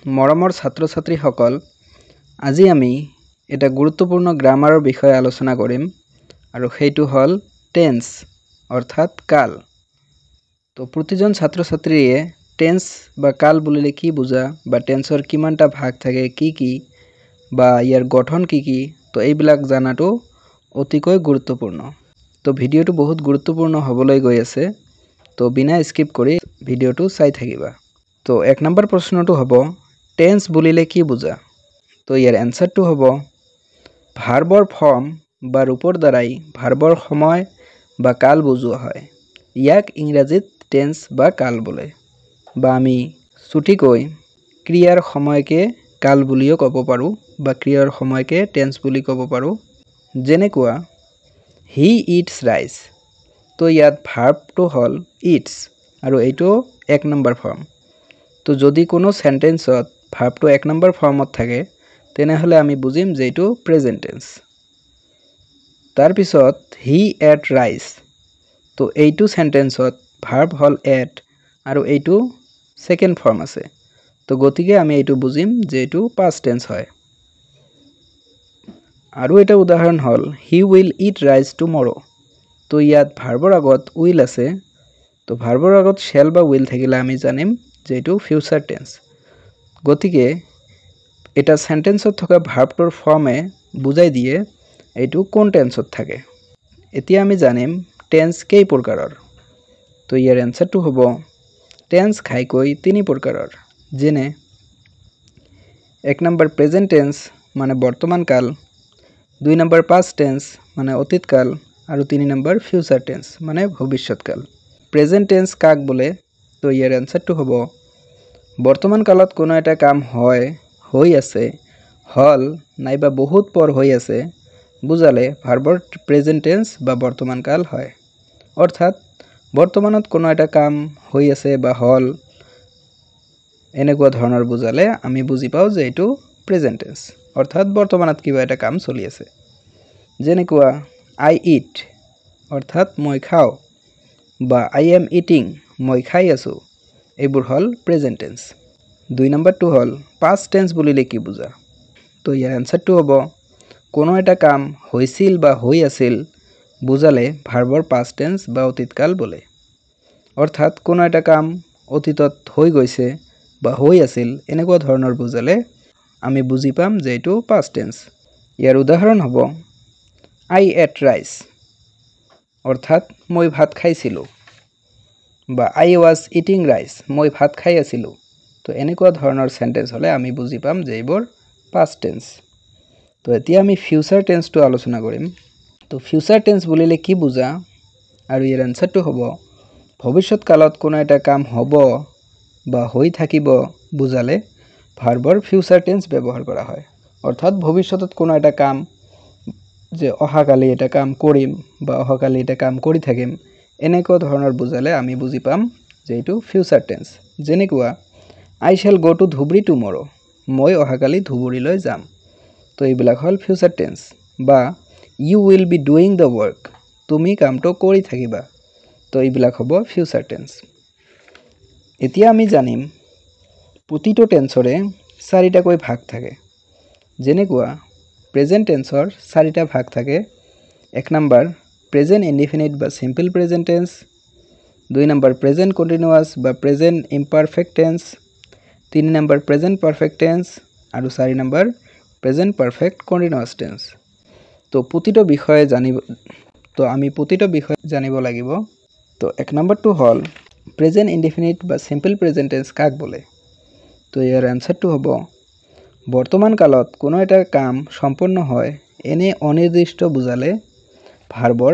মৰমৰ ছাত্ৰ ছাত্ৰীসকল, আজি আমি এটা গুৰুত্বপূৰ্ণ গ্ৰামাৰৰ বিষয়ে আলোচনা কৰিম আৰু সেইটো হ'ল টেন্স অৰ্থাৎ কাল। তো প্ৰতিজন ছাত্ৰ ছাত্ৰীয়ে টেন্স বা কাল বুলিলে কি বুজা বা টেন্সৰ কিমানটা ভাগ থাকে কি বা ইয়াৰ গঠন কি তো এইবিলাক জানাটো অতিকৈ গুৰুত্বপূৰ্ণ। তো ভিডিঅ'টো বহুত গুৰুত্বপূৰ্ণ হ'বলৈ গৈ আছে, তো বিনা স্কিপ কৰি ভিডিঅ'টো চাই থাকিবা। তো 1 নম্বৰ প্ৰশ্নটো হ'ব টেন্স বুলিলে কি বুজা? তো ইয়াৰ এনসাৰটো হ'ব ভাৰ্বৰ ফৰ্ম বা ৰূপৰ দ্বাৰাই ভাৰ্বৰ সময় বা কাল বুজোৱা হয়। ইয়াক ইংৰাজীত টেন্স বা কাল বোলে, বা আমি ছুটিকৈ ক্ৰিয়াৰ সময়কে কাল বুলিও ক'ব পাৰোঁ বা ক্ৰিয়াৰ সময়কে টেন্স বুলি ক'ব পাৰোঁ। যেনেকুৱা হি ইটছ ৰাইচ, তো ইয়াত ভাৰ্বটো হ'ল ইটছ আৰু এইটো 1 নম্বৰ ফৰ্ম। তো যদি কোনো সেন্টেন্সত ভাৰ্বটো 1 নম্বৰ ফৰ্মত থাকে তেনেহলে আমি বুজিম যে এইটো প্ৰেজেন্ট টেন্স। তাৰ পিছত হি এট ৰাইচ, তো এইটো সেন্টেন্সত ভাৰ্ব হ'ল এট আৰু এইটো সেকেন্ড ফৰ্ম আছে, তো গতিকে আমি এইটো বুজিম যে এইটো পাষ্ট টেন্স হয়। আৰু এটা উদাহৰণ হ'ল হি উইল ইট ৰাইচ টুমৰো, তো ইয়াত ভাৰ্বৰ আগত উইল আছে, তো ভাৰ্বৰ আগত শ্যাল বা উইল থাকিলে আমি জানিম যে এইটো ফিউচাৰ টেন্স। গতিকে এটা সেন্টেন্সত থকা ভাৰ্বটোৰ ফৰ্মে বুজাই দিয়ে এইটো কোন টেন্সত থাকে। এতিয়া আমি জানিম টেন্স কেই প্ৰকাৰৰ। তো ইয়াৰ এনসাৰটো হ'ব টেন্স ঘাইকৈ 3 প্ৰকাৰৰ। যেনে 1 নম্বৰ প্ৰেজেন্ট টেন্স মানে বৰ্তমান কাল, 2 নম্বৰ পাষ্ট টেন্স মানে অতীত কাল আৰু 3 নম্বৰ ফিউচাৰ টেন্স মানে ভৱিষ্যৎ কাল। প্ৰেজেন্ট টেন্স কাক বোলে? তো ইয়াৰ এনসাৰটো হ'ব বৰ্তমান কালত কোনো এটা কাম হয়, হৈ আছে, হল নাইবা বহুত পৰ হৈ আছে বুজালে ভাৰ্বৰ প্ৰেজেন্ট টেন্স বা বৰ্তমান কাল হয়। অৰ্থাৎ বৰ্তমানত কোনো এটা কাম হৈ আছে বা হল এনেকুৱা ধৰণৰ বুজালে আমি বুজি পাওঁ যে এইটো প্ৰেজেন্ট টেন্স, অৰ্থাৎ বৰ্তমানত কিবা এটা কাম চলি আছে। যেনেকুৱা আই ইট অৰ্থাৎ মই খাওঁ, বা আই এম ইটিং মই খাই আছোঁ, এইবোৰ হ'ল প্ৰেজেন্ট টেন্স। 2 নম্বৰটো হ'ল পাষ্ট টেন্স বুলিলে কি বুজা? তো ইয়াৰ এনসাৰটো হ'ব কোনো এটা কাম হৈছিল বা হৈ আছিল বুজালে ভাৰ্বৰ পাষ্ট টেন্স বা অতীত কাল বোলে। অৰ্থাৎ কোনো এটা কাম অতীতত হৈ গৈছে বা হৈ আছিল এনেকুৱা ধৰণৰ বুজালে আমি বুজি পাম যে এইটো পাষ্ট টেন্স। ইয়াৰ উদাহৰণ হ'ব আই এট ৰাইচ অৰ্থাৎ মই ভাত খাইছিলোঁ, বা আই ৱাজ ইটিং ৰাইচ মই ভাত খাই আছিলোঁ। তো এনেকুৱা ধৰণৰ সেন্টেন্স হ'লে আমি বুজি পাম যে এইবোৰ পাষ্ট টেন্স। তো এতিয়া আমি ফিউচাৰ টেন্সটো আলোচনা কৰিম। তো ফিউচাৰ টেন্স বুলিলে কি বুজা? আৰু ইয়াৰ এনসাৰটো হ'ব ভৱিষ্যৎ কালত কোনো এটা কাম হ'ব বা হৈ থাকিব বুজালে ভাৰ্বৰ ফিউচাৰ টেন্স ব্যৱহাৰ কৰা হয়। অৰ্থাৎ ভৱিষ্যতত কোনো এটা কাম, যে অহাকালি এটা কাম কৰিম বা অহাকালি এটা কাম কৰি থাকিম এনেকুৱা ধৰণৰ বুজালে আমি বুজি পাম যে এইটো ফিউচাৰ টেন্স। যেনেকুৱা I shall go to Dhubri tomorrow, মই অহাকালি ধুবুৰীলৈ যাম, তো এইবিলাক হ'ল ফিউচাৰ টেন্স। বা you will be doing the work, তুমি কামটো কৰি থাকিবা, তো এইবিলাক হ'ব ফিউচাৰ টেন্স। এতিয়া আমি জানিম প্ৰতিটো টেন্সৰে 4টাকৈ ভাগ থাকে। যেনেকুৱা প্ৰেজেন্ট টেন্সৰ 4টা ভাগ থাকে। 1 নম্বৰ প্ৰেজেন্ট ইনডিফিনিট বা সিম্পল প্ৰেজেন্ট টেন্স, 2 নম্বৰ প্ৰেজেন্ট কন্টিনিউয়াছ বা প্ৰেজেন্ট ইমপাৰফেক্ট টেন্স, 3 নম্বৰ প্ৰেজেন্ট পাৰফেক্ট টেন্স আৰু 4 নম্বৰ প্ৰেজেন্ট পাৰফেক্ট কন্টিনিউয়াছ টেন্স। তো আমি প্ৰতিটো বিষয় জানিব লাগিব। তো 1 নম্বৰটো হ'ল প্ৰেজেন্ট ইনডিফিনিট বা সিম্পল প্ৰেজেন্ট টেন্স কাক বোলে? তো ইয়াৰ এনসাৰটো হ'ব বৰ্তমান কালত কোনো এটা কাম সম্পূৰ্ণ হয় এনে অনিৰ্দিষ্ট বুজালে ভাৰ্বৰ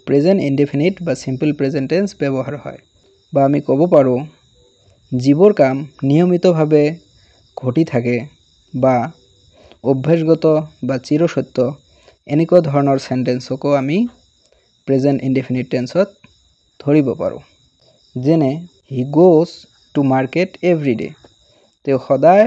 প্ৰেজেন্ট ইনডিফিনিট বা সিম্পল প্ৰেজেন্ট টেন্স ব্যৱহাৰ হয়। বা আমি ক'ব পাৰোঁ যিবোৰ কাম নিয়মিতভাৱে ঘটি থাকে বা অভ্যাসগত বা চিৰসত্য এনেকুৱা ধৰণৰ সেন্টেন্সকো আমি প্ৰেজেন্ট ইনডিফিনিট টেন্সত ধৰিব পাৰোঁ। যেনে he goes to market every day, তেওঁ সদায়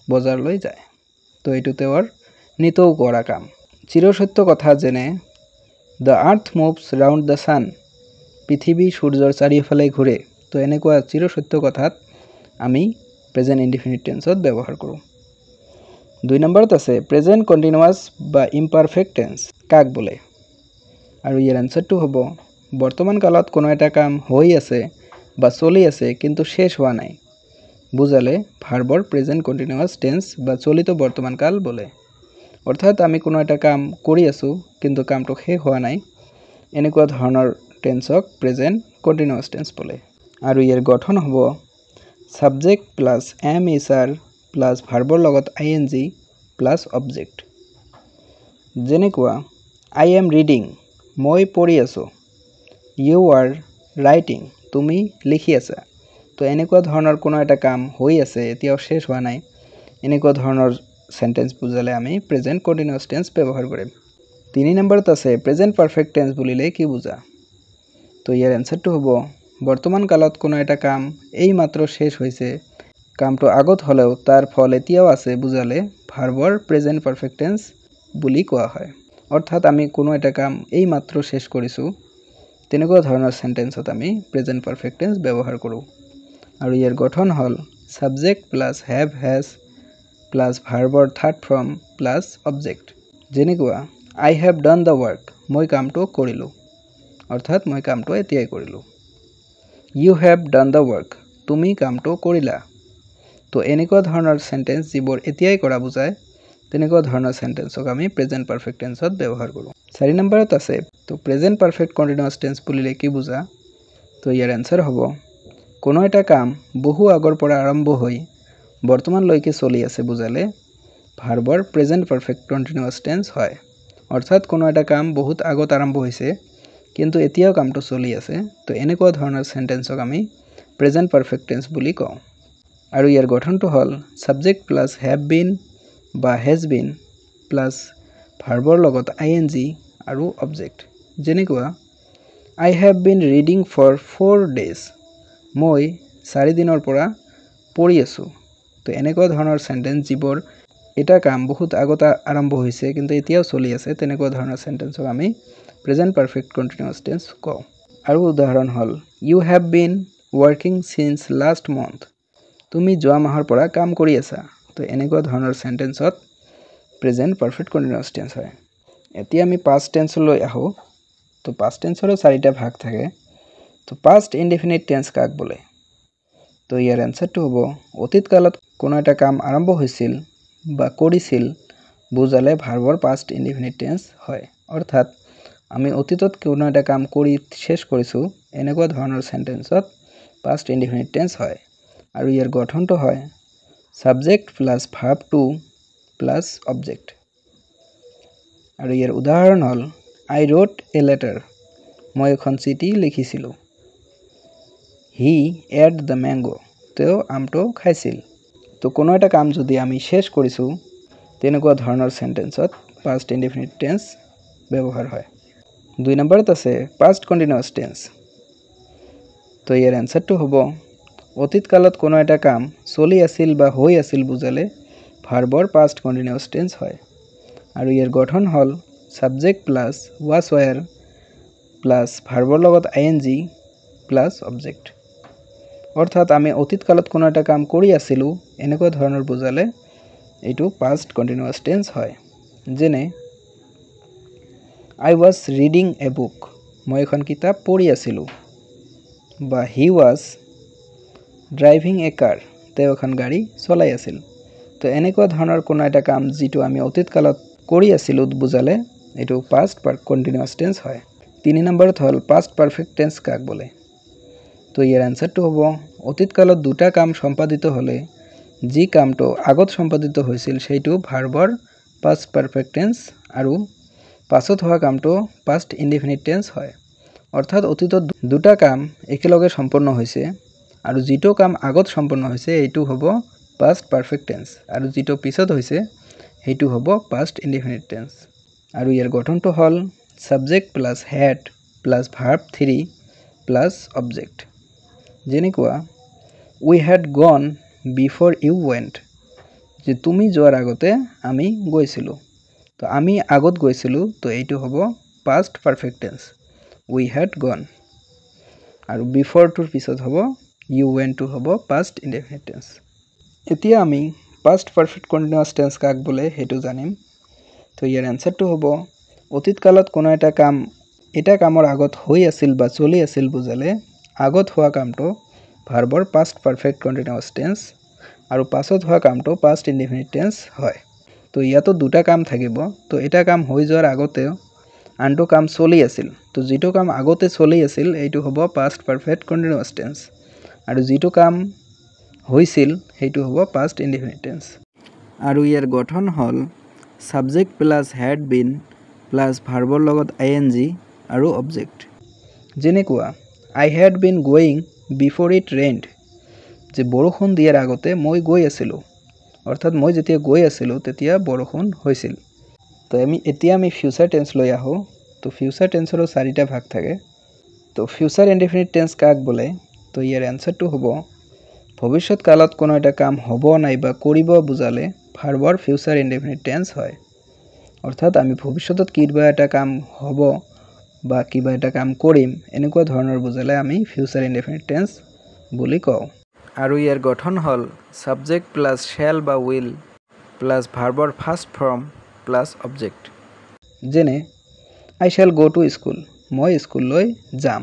বজাৰলৈ যায়, তো এইটো তেওঁৰ নিতৌ কৰা কাম। চিৰসত্য কথা যেনে the earth moves round the sun, পৃথিৱী সূৰ্যৰ চাৰিওফালে ঘূৰে, তো এনেকুৱা চিৰসত্য কথাত আমি প্ৰেজেন্ট ইনডিফিনিট টেন্সত ব্যৱহাৰ কৰোঁ 2 নম্বৰত আছে প্ৰেজেন্ট কন্টিনিউয়াস বা ইমপাৰফেক্ট টেন্স কাক বোলে আৰু ইয়াৰ আনসাৰটো হ'ব বৰ্তমান কালত কোনো এটা কাম হৈ আছে বা চলি আছে কিন্তু শেষ হোৱা নাই বুজালে ভাৰ্বৰ প্ৰেজেন্ট কন্টিনিউয়াস টেন্স বা চলিত বৰ্তমান কাল বোলে অৰ্থাৎ আমি কোনো এটা কাম কৰি আছো কিন্তু কামটো শেষ হোৱা নাই এনেকুৱা ধৰণৰ টেন্সক প্ৰেজেন্ট কন্টিনিউয়াস টেন্স বোলে আৰু ইয়াৰ গঠন হ'ব subject plus am is are plus ভাৰ্বৰ লগত আইএনজি প্লাস অবজেক্ট যেনেকুৱা আই এম ৰিডিং মই পঢ়ি আছো ইউ আৰ ৰাইটিং তুমি লিখি আছা তো এনেকুৱা ধৰণৰ কোনো এটা কাম হৈ আছে এতিয়াও শেষ হোৱা নাই এনেকুৱা ধৰণৰ সেন্টেন্স বুজালে আমি প্ৰেজেন্ট কন্টিনিউয়াস টেন্স ব্যৱহাৰ কৰিম 3 নম্বৰত আছে প্ৰেজেন্ট পাৰফেক্ট টেন্স বুলিলে কি বুজা তো ইয়াৰ আনসাৰটো হ'ব বৰ্তমান কালত কোনো এটা কাম এই মাত্ৰ শেষ হৈছে কামটো আগত হলেও তাৰ ফল এতিয়াও আছে বুজালে ভাৰ্বৰ প্ৰেজেন্ট পাৰফেক্ট টেন্স বুলি কোৱা হয় অৰ্থাৎ আমি কোনো এটা কাম এই মাত্ৰ শেষ কৰিছো তেনেকুৱা ধৰণৰ সেন্টেন্সত আমি প্ৰেজেন্ট পাৰফেক্ট টেন্স ব্যৱহাৰ কৰোঁ আৰু ইয়াৰ গঠন হল subject plus have has plus ভাৰ্বৰ থাৰ্ড ফৰ্ম প্লাস অবজেক্ট যেনেকুৱা I have done the work মই কামটো কৰিলো অৰ্থাৎ মই কামটো এতিয়াই কৰিলো You have done the work তুমি কামটো কৰিলা তো এনেকুৱা ধৰণৰ সেন্টেন্স যিবোৰ এতিয়াই কৰা বুজায় তেনেকুৱা ধৰণৰ সেন্টেন্সক আমি প্ৰেজেন্ট পাৰফেক্ট টেন্সত ব্যৱহাৰ কৰোঁ 4 নম্বৰত আছে তো প্ৰেজেন্ট পাৰফেক্ট কন্টিনিউয়াস টেন্স বুলিলে কি বুজা তো ইয়াৰ আনসাৰ হ'ব কোনো এটা কাম বহু আগৰ পৰা আৰম্ভ হৈ বৰ্তমানলৈকে চলি আছে বুজালে ভাৰ্বৰ প্ৰেজেন্ট পাৰফেক্ট কন্টিনিউয়াস টেন্স হয় অৰ্থাৎ কোনো এটা কাম বহুত আগত আৰম্ভ হৈছে কিন্তু এতিয়াও কামটো চলি আছে তো এনেকুৱা ধৰণৰ সেন্টেন্সক আমি প্ৰেজেন্ট পাৰফেক্ট টেন্স বুলি কওঁ আৰু ইয়াৰ গঠনটো হল সাবজেক্ট প্লাস হ্যাভ বিন বা হ্যাজ বিন প্লাস ভাৰ্বৰ লগত আইএনজি আৰু অবজেক্ট যেনেকুৱা I have been reading for 4 days মই 4 দিনৰ পৰা পঢ়ি আছো তো এনেকুৱা ধৰণৰ সেন্টেন্স যিবোৰ এটা কাম বহুত আগত আৰম্ভ হৈছে কিন্তু এতিয়াও চলি আছে তেনেকুৱা ধৰণৰ সেন্টেন্সক আমি প্ৰেজেন্ট পাৰফেক্ট কন্টিনিউয়াস টেন্স কওঁ আৰু উদাহৰণ হল You have been working since last month তুমি যোৱা মাহৰ পৰা কাম কৰি আছা তো এনেকুৱা ধৰণৰ সেন্টেন্সত প্ৰেজেন্ট পারফেক্ট কন্টিনিউয়াস টেন্স হয় এতিয়া আমি পাস্ট টেন্সলৈ আহো তো পাস্ট টেন্সৰো 4টা ভাগ থাকে তো পাস্ট ইনডিফিনিট টেন্স কাক বোলে তো ইয়াৰ আনসাৰটো হ'ব অতীত কালত কোনো এটা কাম আৰম্ভ হৈছিল বা কৰিছিল বুজালে ভাৰ্বৰ পাস্ট ইনডিফিনিট টেন্স হয় অৰ্থাৎ আমি অতীতত কোনো এটা কাম কৰি শেষ কৰিছো এনেকুৱা ধৰণৰ সেন্টেন্সত পাস্ট ইনডিফিনিট টেন্স হয় আৰু ইয়াৰ গঠনটো হয় subject plus verb two plus object আৰু ইয়াৰ উদাহৰণ হল I wrote a letter মই এখন চিঠি লিখিছিলো He ate the mango তেওঁ আমটো খাইছিল তো কোনো এটা কাম যদি আমি শেষ কৰিছো তেনেকুৱা ধৰণৰ সেন্টেন্সত পাস্ট ইনডিফিনিট টেন্স ব্যৱহাৰ হয় 2 নম্বৰত আছে পাস্ট কন্টিনিউয়াস টেন্স তো ইয়াৰ আনসাৰটো হ'ব অতীত কালত কোনো এটা কাম চলি আছিল বা হৈ আছিল বুজালে ভাৰ্বৰ পাস্ট কন্টিনিউয়াস টেন্স হয় আৰু ইয়াৰ গঠন হল subject plus was were plus ভাৰ্বৰ লগত আইএনজি প্লাস অবজেক্ট অৰ্থাৎ আমি অতীত কালত কোনো এটা কাম কৰি আছিলো এনেকুৱা ধৰণৰ বুজালে এটো পাস্ট কন্টিনিউয়াস টেন্স হয় যেনে I was reading a book মই এখন কিতাপ পঢ়ি আছিলো বা he was driving a car তেওঁ এখন গাড়ী চলাই আছিল তো এনেকুৱা ধৰণৰ কোনো এটা কাম যিটো আমি অতীত কালত কৰি আছিলো বুজালে এটো পাস্ট কন্টিনিউয়াস টেন্স হয় 3 নম্বৰত হল পাস্ট পাৰফেক্ট টেন্স কাক বোলে তো ইয়াৰ আনসাৰটো হ'ব অতীত কালত দুটা কাম সম্পাদিত হলে যি কামটো আগত সম্পাদিত হৈছিল সেইটো ভাৰ্বৰ পাস্ট পাৰফেক্ট টেন্স আৰু পাছত হোৱা কামটো পাস্ট ইনডিফিনিট টেন্স হয় অৰ্থাৎ অতীতত দুটা কাম একেলগে সম্পন্ন হৈছে আৰু যিটো কাম আগত সম্পন্ন হৈছে এইটো হ'ব পাস্ট পাৰফেক্ট টেন্স আৰু যিটো পিছত হৈছে সেইটো হ'ব পাস্ট ইনডিফিনিট টেন্স আৰু ইয়াৰ গঠনটো হল subject plus had plus verb 3 plus object যেনেকুৱা we had gone before you went যে তুমি যোৱাৰ আগতে আমি গৈছিলো তো আমি আগত গৈছিলো তো এইটো হ'ব past perfect tense we had gone আৰু before টুৰ পিছত হ'ব you went to হ'ব পাস্ট ইনডিফিনিট টেন্স এতিয়া আমি পাষ্ট পাৰফেক্ট কণ্টিনিউয়াছ টেন্স কাক বোলে সেইটো জানিম। তো ইয়াৰ এনসাৰটো হ'ব অতীত কালত কোনো এটা কাম এটা কামৰ আগত হৈ আছিল বা চলি আছিল বুজালে আগত হোৱা কামটো ভাৰ্বৰ পাষ্ট পাৰফেক্ট কণ্টিনিউয়াছ টেন্স আৰু পাছত হোৱা কামটো পাষ্ট ইনডিফিনিট টেন্স হয়। তো ইয়াতো দুটা কাম থাকিব। তো এটা কাম হৈ যোৱাৰ আগতে আনটো কাম চলি আছিল। তো যেটো কাম আগতে চলি আছিল এইটো হ'ব পাষ্ট পাৰফেক্ট কণ্টিনিউয়াছ টেন্স আৰু যেটো কাম হৈছিল সেইটো হ'ব পাষ্ট ইনডিফিনিট টেন্স। আৰু ইয়াৰ গঠন হ'ল subject plus had been plus ভাৰ্বৰ লগত আইএনজি আৰু অবজেক্ট। যেনেকুৱা I had been going before it rained, যে বৰষুণ দিয়াৰ আগতে মই গৈ আছিলোঁ, অৰ্থাৎ মই যেতিয়া গৈ আছিলোঁ তেতিয়া বৰষুণ হৈছিল। তো এতিয়া আমি ফিউচাৰ টেন্স লৈ আহোঁ। তো ফিউচাৰ টেন্সৰো চাৰিটা ভাগ থাকে। তো ফিউচাৰ ইনডিফিনিট টেন্স কাক বোলে? তো ইয়াৰ এনসাৰটো হ'ব ভৱিষ্যৎ কালত কোনো এটা কাম হ'ব নাইবা কৰিব বুজালে ভাৰ্বৰ ফিউচাৰ ইনডিফিনিট টেন্স হয়। অৰ্থাৎ আমি ভৱিষ্যতত কিবা এটা কাম হ'ব বা কিবা এটা কাম কৰিম এনেকুৱা ধৰণৰ বুজালে আমি ফিউচাৰ ইনডিফিনিট টেন্স বুলি কওঁ। আৰু ইয়াৰ গঠন হ'ল সাবজেক্ট প্লাস শ্যাল বা উইল প্লাস ভাৰ্বৰ ফাৰ্ষ্ট ফৰ্ম প্লাস অবজেক্ট। যেনে I shall go to school, মই স্কুললৈ যাম।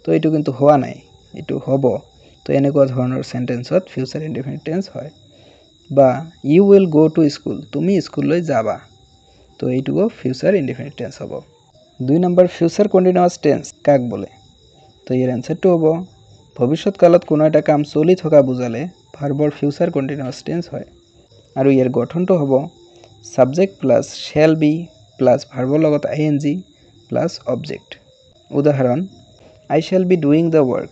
তো এইটো কিন্তু হোৱা নাই, এইটো হ'ব। তো এনেকুৱা ধৰণৰ সেন্টেন্সত ফিউচাৰ ইনডিফিনিট টেন্স হয়। বা you will go to school, তুমি স্কুললৈ যাবা। তো এইটোও ফিউচাৰ ইনডিফিনিট টেন্স হ'ব। 2 নম্বৰ ফিউচাৰ কণ্টিনিউয়াছ টেন্স কাক বোলে? তো ইয়াৰ এনসাৰটো হ'ব ভৱিষ্যৎ কালত কোনো এটা কাম চলি থকা বুজালে ভাৰ্বৰ ফিউচাৰ কণ্টিনিউয়াছ টেন্স হয়। আৰু ইয়াৰ গঠনটো হ'ব subject plus shall be plus ভাৰ্বৰ লগত আইএনজি প্লাস অবজেক্ট। উদাহৰণ I shall be doing the work,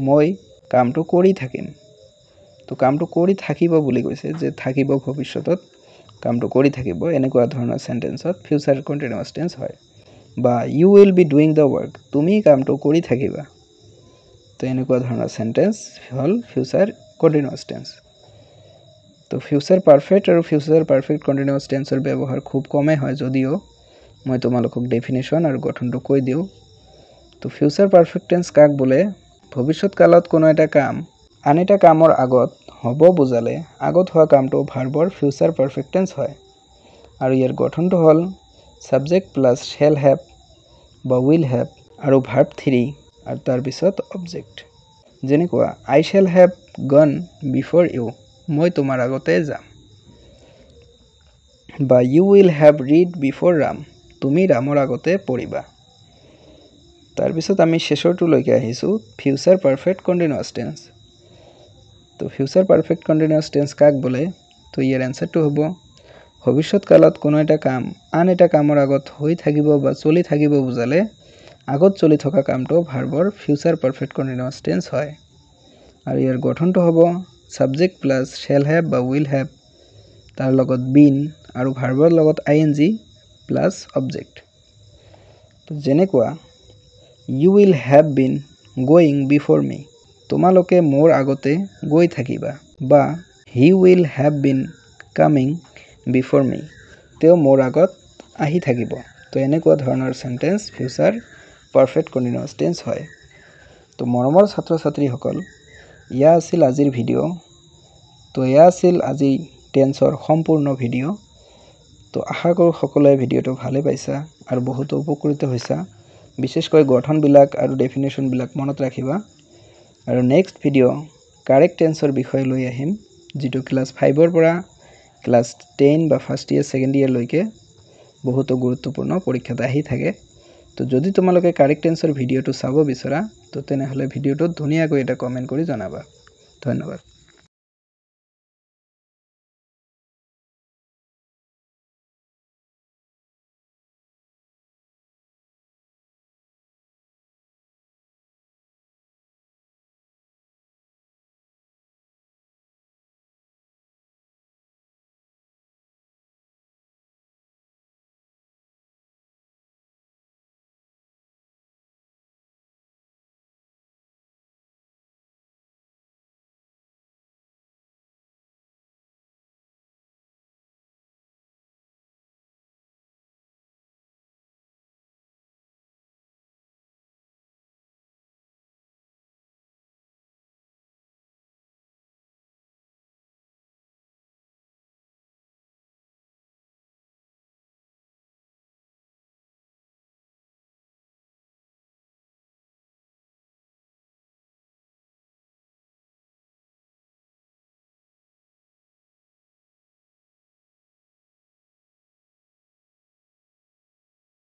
মই কামটো কৰি থাকিম। তো কামটো কৰি থাকিব বুলি কৈছে, যে থাকিব ভৱিষ্যতত কামটো কৰি থাকিব, এনেকুৱা ধৰণৰ সেন্টেন্সত ফিউচাৰ কণ্টিনিউয়াছ টেন্স হয়। বা you will be doing the work, তুমি কামটো কৰি থাকিবা। তো এনেকুৱা ধৰণৰ সেন্টেন্স হ'ল ফিউচাৰ কণ্টিনিউয়াছ টেন্স। তো ফিউচাৰ পাৰফেক্ট আৰু ফিউচাৰ পাৰফেক্ট কণ্টিনিউয়াছ টেন্সৰ ব্যৱহাৰ খুব কমেই হয়, যদিও মই তোমালোকক ডেফিনেশ্যন আৰু গঠনটো কৈ দিওঁ। তো ফিউচাৰ পাৰফেক্ট টেন্স কাক বোলে? ভৱিষ্যৎ কালত কোনো এটা কাম আন এটা কামৰ আগত হ'ব বুজালে আগত হোৱা কামটো ভাৰ্বৰ ফিউচাৰ পাৰফেক্ট টেন্স হয়। আৰু ইয়াৰ গঠনটো হ'ল সাবজেক্ট প্লাস শ্যাল হেভ বা উইল হেভ আৰু ভাৰ্ব 3 আৰু তাৰপিছত অবজেক্ট। যেনেকুৱা আই শ্যাল হেভ গন বিফোৰ ইউ, মই তোমাৰ আগতে যাম। বা you will have read before Ram, তুমি ৰামৰ আগতে পঢ়িবা। তাৰপিছত আমি শেষৰটোলৈকে আহিছোঁ ফিউচাৰ পাৰফেক্ট কণ্টিনিউয়াছ টেন্স। তো ফিউচাৰ পাৰফেক্ট কণ্টিনিউয়াছ টেন্স কাক বোলে? তো ইয়াৰ এনসাৰটো হ'ব ভৱিষ্যৎ কালত কোনো এটা কাম আন এটা কামৰ আগত হৈ থাকিব বা চলি থাকিব বুজালে আগত চলি থকা কামটো ভাৰ্বৰ ফিউচাৰ পাৰফেক্ট কণ্টিনিউয়াছ টেন্স হয়। আৰু ইয়াৰ গঠনটো হ'ব সাবজেক্ট প্লাস শ্যাল হেভ বা উইল হেভ তাৰ লগত বিন আৰু ভাৰ্বৰ লগত আইএনজি প্লাস অবজেক্ট। তো যেনেকুৱা you will have been going before me, তোমালোকে মোৰ আগতে গৈ থাকিবা। বা he will have been coming before me, তেওঁ মোৰ আগত আহি থাকিব। তো এনেকুৱা ধৰণৰ sentence future perfect continuous tense হয়। তো মৰমৰ ছাত্ৰ ছাত্ৰীসকল, ইয়া আছিল আজিৰ ভিডিঅ'। তো এয়া আছিল আজি টেন্সৰ সম্পূৰ্ণ ভিডিঅ'। তো আশা কৰোঁ সকলোৱে ভিডিঅ'টো ভালে পাইছা আৰু বহুতো উপকৃত হৈছা। বিশেষকৈ গঠনবিলাক আৰু ডেফিনেশ্যনবিলাক মনত ৰাখিবা। আৰু নেক্সট ভিডিঅ' কাৰেক্ট টেন্সৰ বিষয়ে লৈ আহিম, যিটো ক্লাছ 5ৰ পৰা ক্লাছ 10 বা ফাৰ্ষ্ট ইয়েৰ ছেকেণ্ড ইয়েৰলৈকে বহুতো গুৰুত্বপূৰ্ণ পৰীক্ষাত আহি থাকে। তো যদি তোমালোকে কাৰেক্ট টেন্সৰ ভিডিঅ'টো চাব বিচৰা তো তেনেহ'লে ভিডিঅ'টোত ধুনীয়াকৈ এটা কমেণ্ট কৰি জনাবা। ধন্যবাদ।